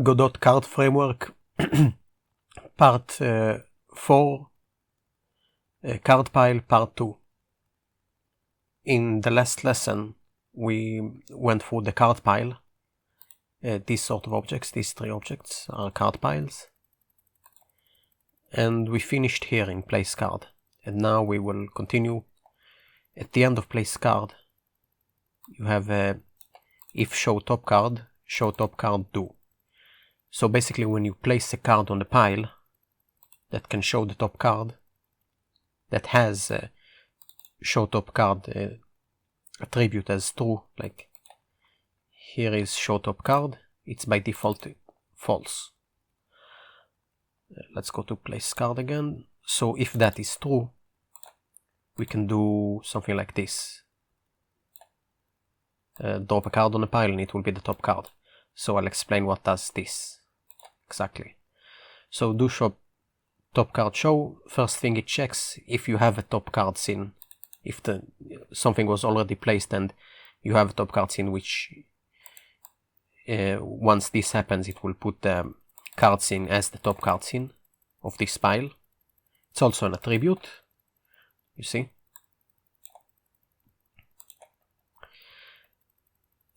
Godot Card Framework Part 4 Card Pile Part 2. In the last lesson we went through the card pile. These sort of objects, these three objects are card piles. And we finished here in place card. And now we will continue. At the end of place card you have if show top card do. So basically when you place a card on the pile that can show the top card, that has show top card attribute as true, like here is show top card, it's by default false. Let's go to place card again. So if that is true, we can do something like this. Drop a card on a pile and it will be the top card. So I'll explain what does this exactly. So do show top card show. First thing it checks if you have a top card scene. If something was already placed and you have a top card scene, which once this happens it will put the card scene as the top card scene of this pile. It's also an attribute, you see.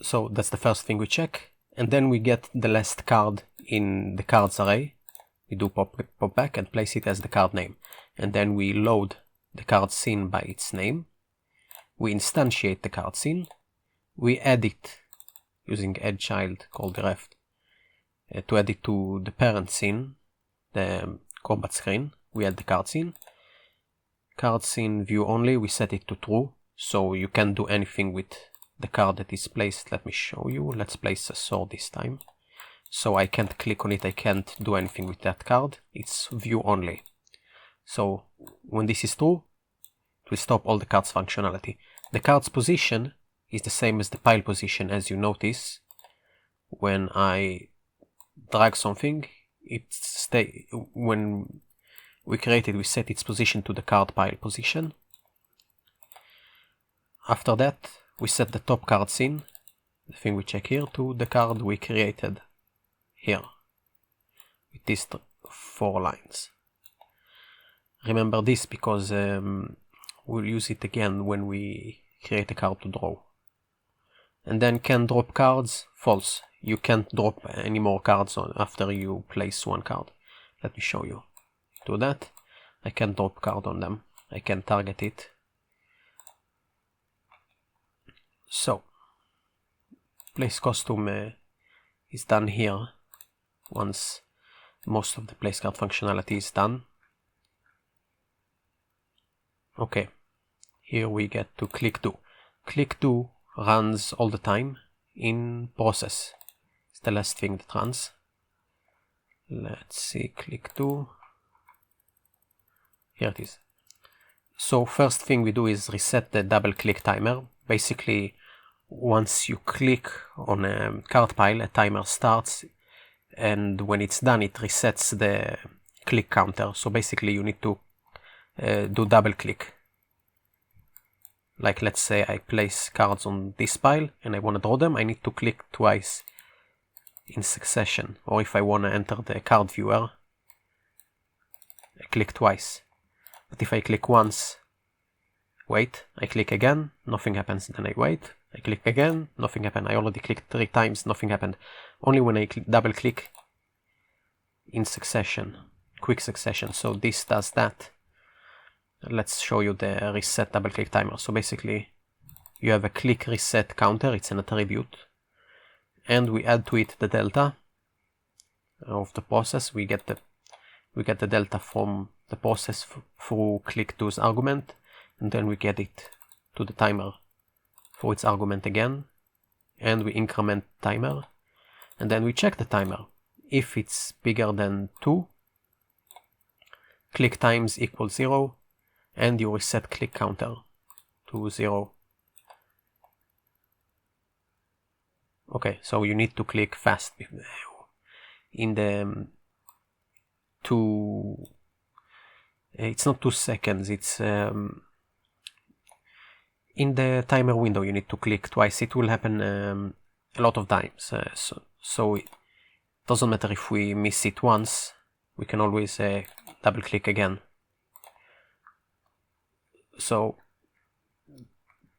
So that's the first thing we check, and then we get the last card in the cards array. We do pop back and place it as the card name, and then we load the card scene by its name. We instantiate the card scene. We add it using add child called ref to add it to the parent scene, the combat screen. We add the card scene. Card scene view only, we set it to true, so you can't do anything with the card that is placed. Let me show you. Let's place a sword this time. So I can't click on it, I can't do anything with that card. It's view only. So when this is true, it will stop all the cards functionality. The card's position is the same as the pile position, as you notice. When I drag something, when we create it, we set its position to the card pile position. After that, we set the top card scene, the thing we check here, to the card we created here, with these 4 lines. Remember this because we'll use it again when we create a card to draw. And then can drop cards, false. You can't drop any more cards after you place one card. Let me show you. Do that. I can drop card on them. I can target it. So, place costume is done here once most of the place card functionality is done. Okay, here we get to click do. Click do runs all the time in process. It's the last thing that runs. Let's see, click do. Here it is. So first thing we do is reset the double click timer. Basically, once you click on a card pile, a timer starts, and when it's done it resets the click counter. So basically you need to do double click. Like let's say I place cards on this pile and I want to draw them, I need to click twice in succession. Or if I want to enter the card viewer, I click twice. But if I click once, wait, I click again, nothing happens, then I wait, I click again, nothing happened. I already clicked 3 times, nothing happened. Only when I double click in succession, quick succession. So this does that. Let's show you the reset double click timer. So basically you have a click reset counter, it's an attribute, and we add to it the delta of the process. We get the delta from the process through click do's argument, and then we get it to the timer for its argument again, and we increment timer, and then we check the timer. If it's bigger than 2, click times equals 0, and you reset click counter to 0. Okay, so you need to click fast in the it's not 2 seconds, it's in the timer window you need to click twice. It will happen a lot of times, so Doesn't matter if we miss it once, we can always double click again. So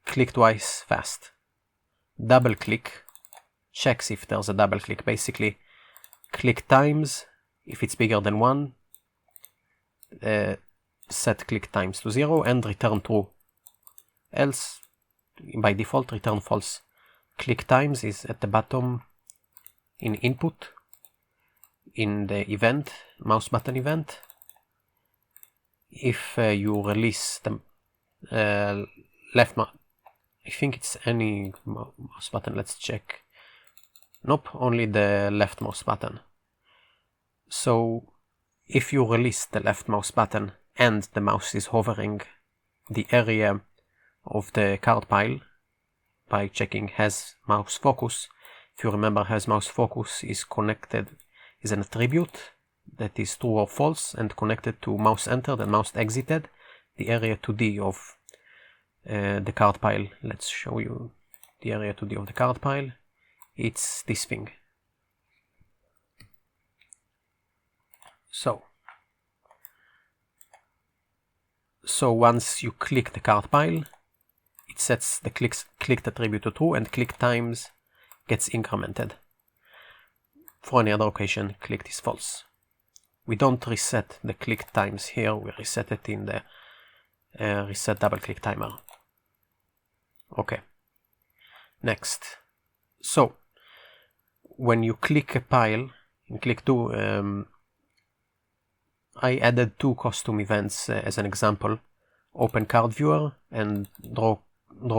click twice fast. Double click checks if there's a double click. Basically, click times, if it's bigger than 1, set click times to 0 and return true. Else, by default, return false. Click times is at the bottom in input, in the event, mouse button event. If you release the left mouse, I think it's any mouse button, let's check. Nope, only the left mouse button. So if you release the left mouse button and the mouse is hovering the area of the card pile by checking has mouse focus, if you remember, has mouse focus is connected, is an attribute that is true or false and connected to mouse entered and mouse exited, the area 2D of the card pile. Let's show you the area 2D of the card pile. It's this thing. So once you click the card pile, it sets the clicked attribute to true and click times gets incremented. For any other occasion, clicked is false. We don't reset the click times here, we reset it in the reset double click timer. Okay, next. So when you click a pile in click 2, I added 2 custom events as an example: open card viewer and draw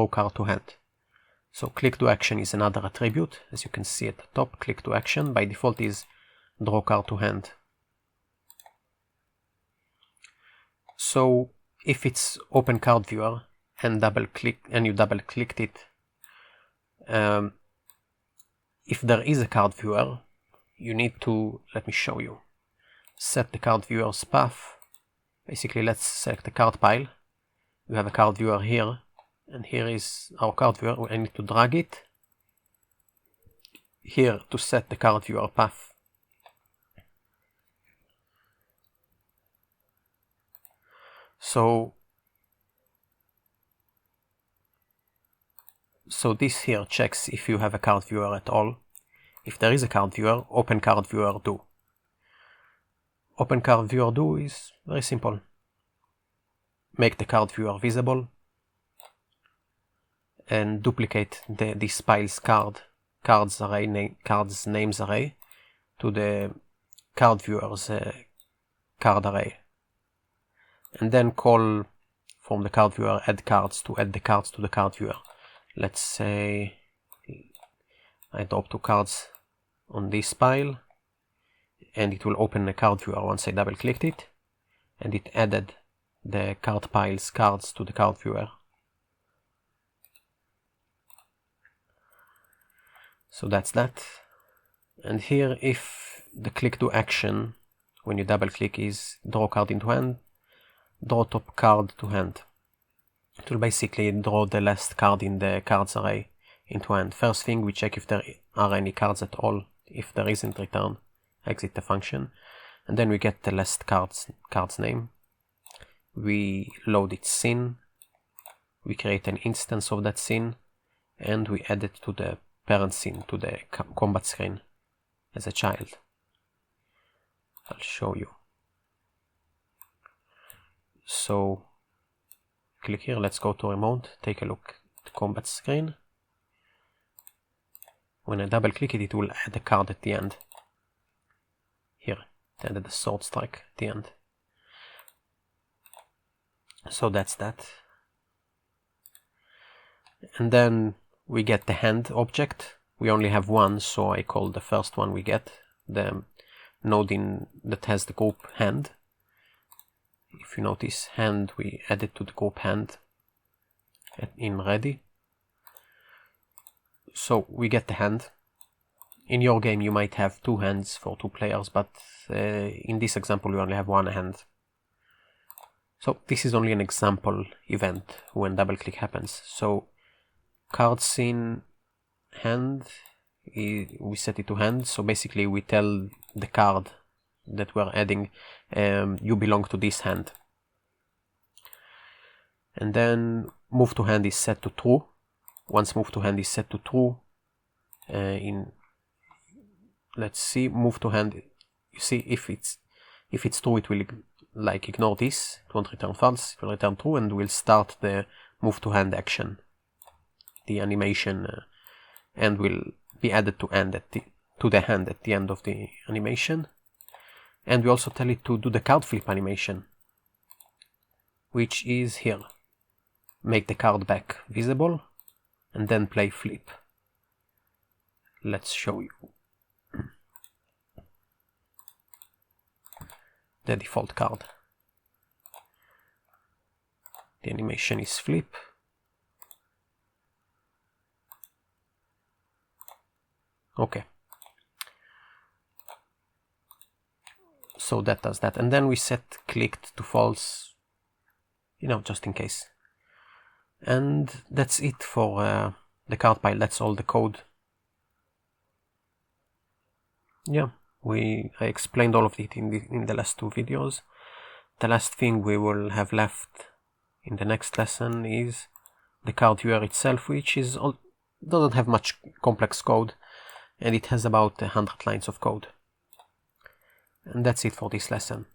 card to hand. So click to action is another attribute. As you can see at the top, click to action by default is draw card to hand. So if it's open card viewer and you double clicked it, if there is a card viewer, you need to, let me show you, set the card viewer's path. Basically, let's select the card pile. We have a card viewer here, and here is our card viewer. I need to drag it here to set the card viewer path. So this here checks if you have a card viewer at all. If there is a card viewer, open card viewer do. Open card viewer do is very simple. Make the card viewer visible and duplicate this pile's cards names array to the card viewer's card array, and then call from the card viewer add cards to add the cards to the card viewer. Let's say I drop 2 cards on this pile, and it will open the card viewer once I double clicked it, and it added the card pile's cards to the card viewer. So that's that. And here, if the click to action when you double click is draw card into hand, draw top card to hand. It will basically draw the last card in the cards array into hand. First thing, we check if there are any cards at all. If there isn't, return, exit the function, and then we get the last card's name. We load its scene, we create an instance of that scene, and we add it to the parent scene, to the combat screen as a child. I'll show you. So click here, let's go to remote, take a look at the combat screen. When I double click it, it will add a card at the end. Here, it added a sword strike at the end. So that's that. And then we get the hand object. We only have one, so I call the first one we get the node that has the group hand. If you notice hand, we add it to the group hand in ready. So we get the hand. In your game you might have 2 hands for 2 players, but in this example we only have 1 hand. So this is only an example event when double click happens. So card scene hand we set it to hand. So basically we tell the card that we're adding, you belong to this hand. And then move to hand is set to true. Once move to hand is set to true, let's see, move to hand, you see, if it's true, it will like ignore this, it won't return false, it will return true, and we'll start the move to hand action. The animation and will be added to the hand at the end of the animation. And we also tell it to do the card flip animation, which is here. Make the card back visible and then play flip. Let's show you the default card. The animation is flip. Okay. So that does that. And then we set clicked to false, just in case. And that's it for the card pile. That's all the code. Yeah, I explained all of it in the last two videos. The last thing we will have left in the next lesson is the card viewer itself, which doesn't have much complex code, and it has about 100 lines of code. And that's it for this lesson.